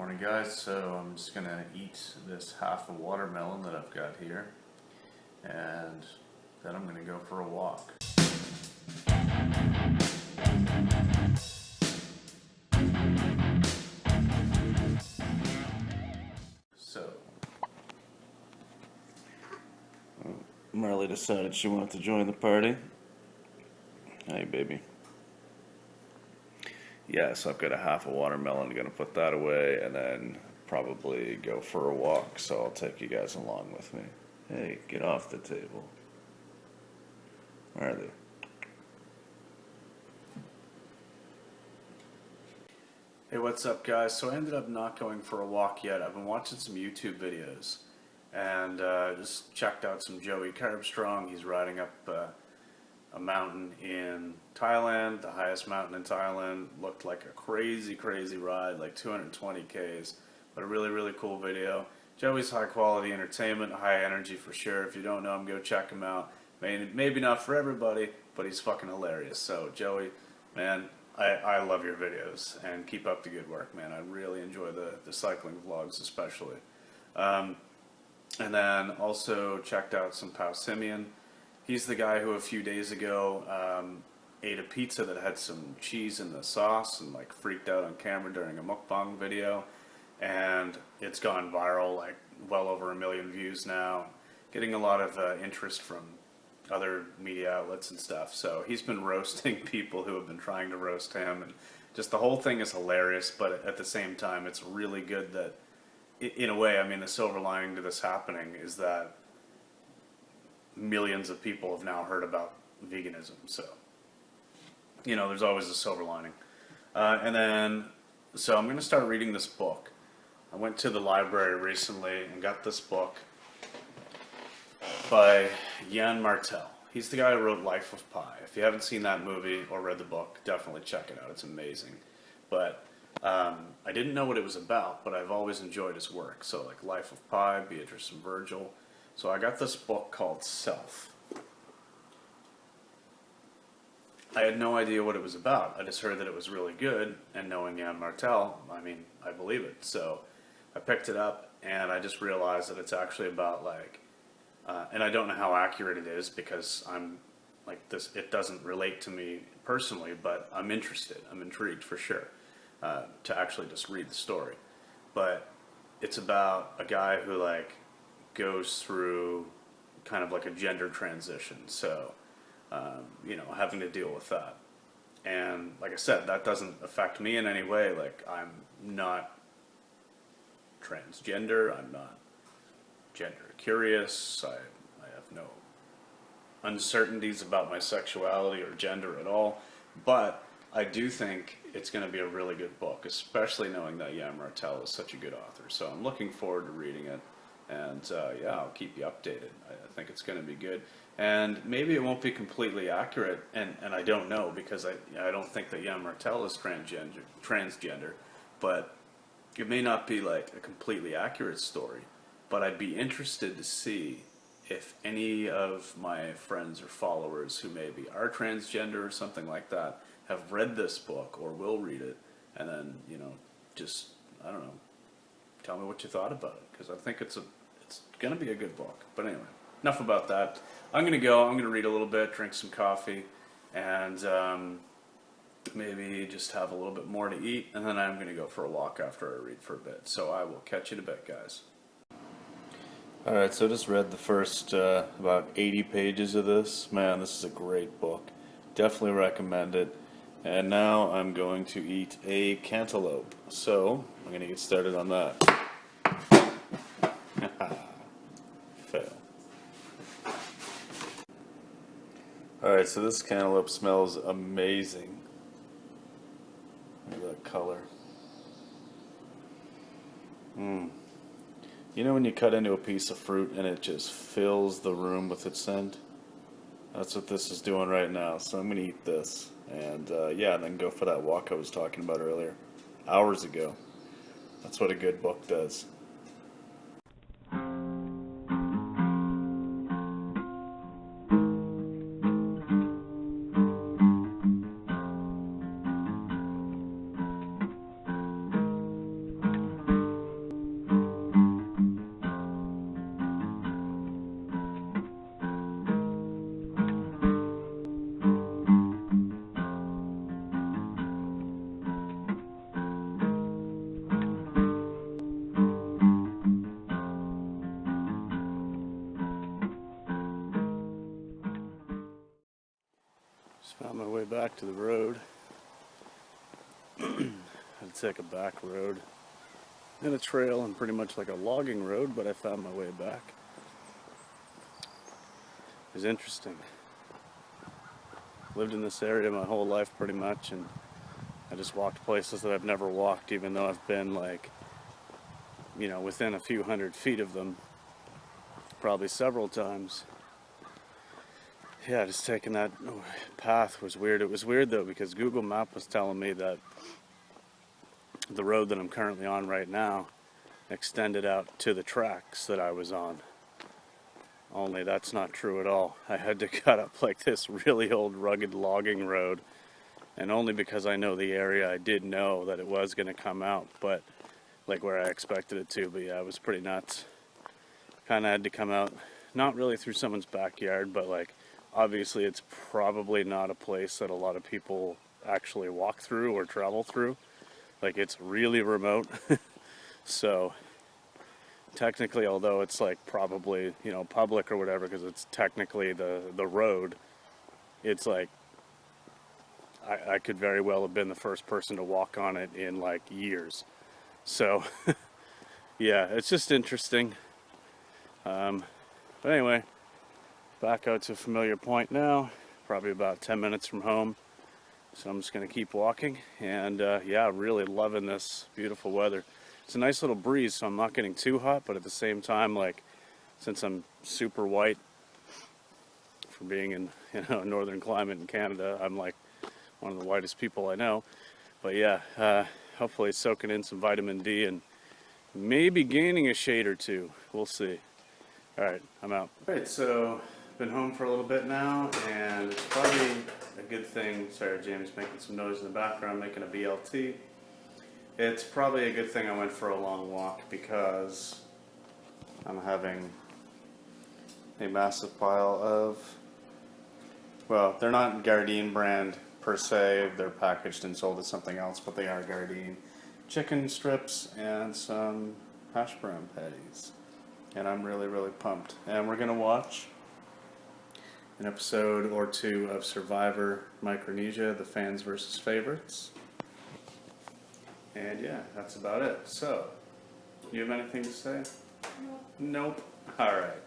Morning guys, so I'm just gonna eat this half a watermelon that I've got here and then I'm gonna go for a walk. So Marley decided she wanted to join the party. Hey baby. Yeah, so I've got a half a watermelon, I'm gonna put that away and then probably go for a walk, so I'll take you guys along with me. Hey, get off the table. Where are they? Hey, what's up guys? So I ended up not going for a walk yet. I've been watching some YouTube videos and just checked out some Joey Carbstrong. He's riding up a mountain in Thailand, the highest mountain in Thailand. Looked like a crazy ride, like 220 Ks, but a really cool video. Joey's high quality entertainment, high energy for sure. If you don't know him, go check him out. Maybe not for everybody, but he's fucking hilarious. So Joey, man, I love your videos and keep up the good work, man. I really enjoy the cycling vlogs especially. And then also checked out some POW Simeon. He's the guy who a few days ago ate a pizza that had some cheese in the sauce and like freaked out on camera during a mukbang video, and it's gone viral, like well over 1 million views now, getting a lot of interest from other media outlets and stuff. So he's been roasting people who have been trying to roast him, and just the whole thing is hilarious, but at the same time it's really good that in a way, I mean, the silver lining to this happening is that millions of people have now heard about veganism, so you know, there's always a silver lining. And then, so I'm going to start reading this book. I went to the library recently and got this book by Yann Martel. He's the guy who wrote Life of Pi. If you haven't seen that movie or read the book, definitely check it out. It's amazing. But I didn't know what it was about, but I've always enjoyed his work. So like Life of Pi, Beatrice and Virgil. So I got this book called Self. I had no idea what it was about. I just heard that it was really good, and knowing Yann Martel, I mean, I believe it. So I picked it up, and I just realized that it's actually about like, and I don't know how accurate it is because I'm like this. It doesn't relate to me personally, but I'm interested. I'm intrigued for sure to actually just read the story. But it's about a guy who like goes through kind of like a gender transition, so you know, having to deal with that. And like I said, that doesn't affect me in any way. Like, I'm not transgender, I'm not gender curious, I have no uncertainties about my sexuality or gender at all, but I do think it's going to be a really good book, especially knowing that Yann Martel is such a good author. So I'm looking forward to reading it. And yeah, I'll keep you updated. I think it's going to be good. And maybe it won't be completely accurate, and I don't know, because I don't think that Yann Martel is transgender, but it may not be like a completely accurate story. But I'd be interested to see if any of my friends or followers who maybe are transgender or something like that have read this book or will read it, and then, you know, just, I don't know, tell me what you thought about it, because I think it's going to be a good book. But anyway, enough about that. I'm going to read a little bit, drink some coffee, and maybe just have a little bit more to eat, and then I'm going to go for a walk after I read for a bit. So I will catch you in a bit, guys. Alright, so I just read the first about 80 pages of this. Man, this is a great book. Definitely recommend it. And now I'm going to eat a cantaloupe. So I'm going to get started on that. Fail. Alright, so this cantaloupe smells amazing. Look at that color. You know when you cut into a piece of fruit and it just fills the room with its scent? That's what this is doing right now. So I'm going to eat this. And yeah, then go for that walk I was talking about earlier. Hours ago. That's what a good book does. Found my way back to the road. Had to take a back road and a trail and pretty much like a logging road, but I found my way back. It was interesting. Lived in this area my whole life pretty much, and I just walked places that I've never walked, even though I've been like, you know, within a few 100 feet of them, probably several times. Yeah, just taking that path was weird. It was weird though, because Google Map was telling me that the road that I'm currently on right now extended out to the tracks that I was on. Only that's not true at all. I had to cut up like this really old rugged logging road, and only because I know the area I did know that it was going to come out, but like where I expected it to. But yeah, it was pretty nuts. Kind of had to come out, not really through someone's backyard, but like obviously it's probably not a place that a lot of people actually walk through or travel through. Like it's really remote. So technically, although it's like probably, you know, public or whatever, because it's technically the road, it's like I could very well have been the first person to walk on it in like years. So yeah, it's just interesting. But anyway, back out to a familiar point now, probably about 10 minutes from home. So I'm just going to keep walking, and yeah, really loving this beautiful weather. It's a nice little breeze, so I'm not getting too hot, but at the same time, like, since I'm super white for being in, you know, a northern climate in Canada, I'm like one of the whitest people I know. But yeah, hopefully soaking in some vitamin D and maybe gaining a shade or two. We'll see. All right, I'm out. All right, so been home for a little bit now, and it's probably a good thing. Sorry, Jamie's making some noise in the background, making a BLT. It's probably a good thing I went for a long walk, because I'm having a massive pile of, well, they're not Gardein brand per se, they're packaged and sold as something else, but they are Gardein chicken strips and some hash brown patties. And I'm really, really pumped. And we're gonna watch an episode or two of Survivor Micronesia, the fans versus favorites. And yeah, that's about it. So, you have anything to say? Nope. Alright.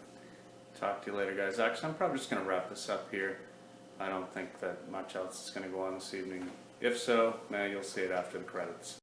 Talk to you later, guys. Actually, I'm probably just going to wrap this up here. I don't think that much else is going to go on this evening. If so, man, you'll see it after the credits.